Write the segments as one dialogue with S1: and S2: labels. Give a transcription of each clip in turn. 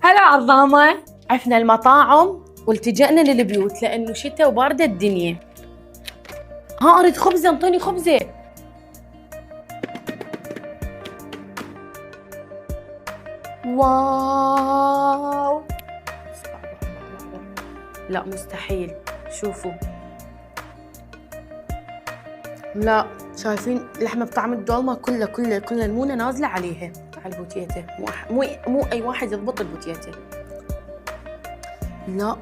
S1: هلا عظامة. عرفنا المطاعم والتجأنا للبيوت لأنه شتاء وباردة الدنيا. ها أريد خبزة، انطيني خبزة. واو، لا مستحيل. شوفوا، لا شايفين لحمة بطعم الدولمة كلها المونة نازلة عليها على البوتيتة. مو أي واحد يضبط البوتيتة. لا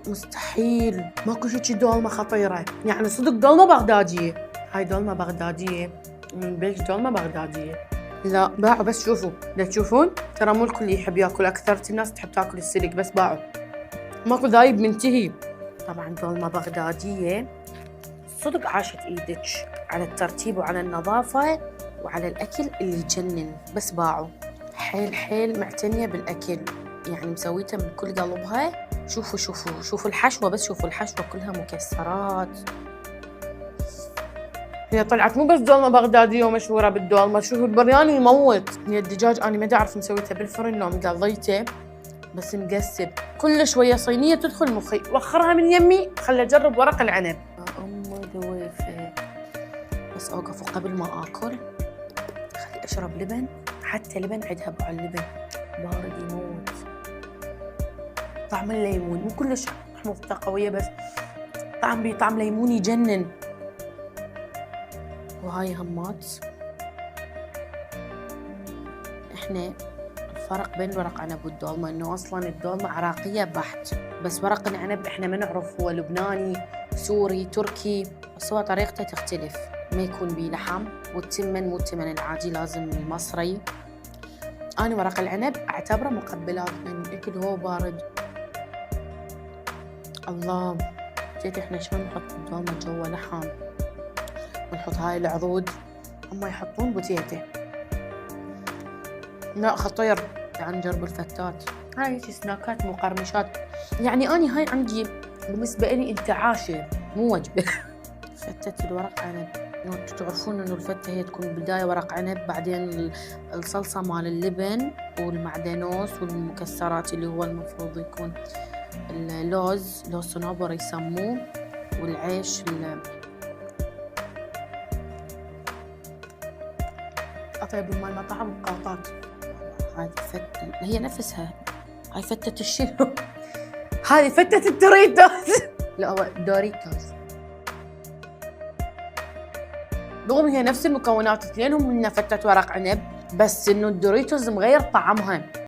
S1: مستحيل، ماكو شي دولمة خطيرة، يعني صدق دولمة بغدادية. هاي دولمة بغدادية من بيت دولمة بغدادية. لا باعوا، بس شوفوا، لا تشوفون ترى مو الكل يحب ياكل، أكثر الناس تحب تاكل السلق، بس باعوا ماكو ذايب منتهي. طبعا دولمة بغدادية صدق عاشت ايدك على الترتيب وعلى النظافة وعلى الأكل اللي يجنن، بس باعوا. حيل معتنية بالأكل، يعني مسويتها من كل قلبها. شوفوا الحشوة، بس شوفوا الحشوة كلها مكسرات. هي طلعت مو بس دولمة بغدادية ومشهورة بالدولمة، شوفوا البرياني يموت. هي الدجاج أنا ما أعرف مسويتها بالفرن لو مقضيته، بس مقسب. كل شوية صينية تدخل مخي، وخرها من يمي خلي أجرب ورق العنب. دويفة، بس أوقف وقبل ما آكل خلي أشرب لبن، حتى لبن عدها على اللبن بارد يموت. طعم الليمون مو كلش حموضته قوية، بس طعم ليمون يجنن. وهاي همات. احنا الفرق بين ورق عنب والدولمة انه اصلا الدولمة عراقية بحت، بس ورق العنب احنا ما نعرف هو لبناني، سوري، تركي، بس هو طريقته تختلف. ما يكون بيه لحم، والتمن مو التمن العادي، لازم المصري. انا ورق العنب اعتبره مقبلات لان الاكل هو بارد. الله، جيت احنا شلون نحط الدولمة جوا لحم ونحط هاي العضود، هم يحطون بوتيته. لا خطير. تعال نجرب الفتات. هاي هيك سناكات مقرمشات، يعني أنا هاي عندي بالنسبة لي انتعاشة مو وجبة. فتة الورق عنب، تعرفون إنه الفتة هي تكون بالبداية ورق عنب، بعدين الصلصة مال اللبن والمعدنوس والمكسرات اللي هو المفروض يكون اللوز، لوز صنوبر يسموه، والعيش أطيب مال المطاعم قاطات. هاي فتة هي نفسها، هاي فتة الشنو؟ هاي فتة الدوريتوس. لا هو دوريتوس، رغم هي نفس المكونات اثنينهم منها فتة ورق عنب، بس انه الدوريتوس مغير طعمها.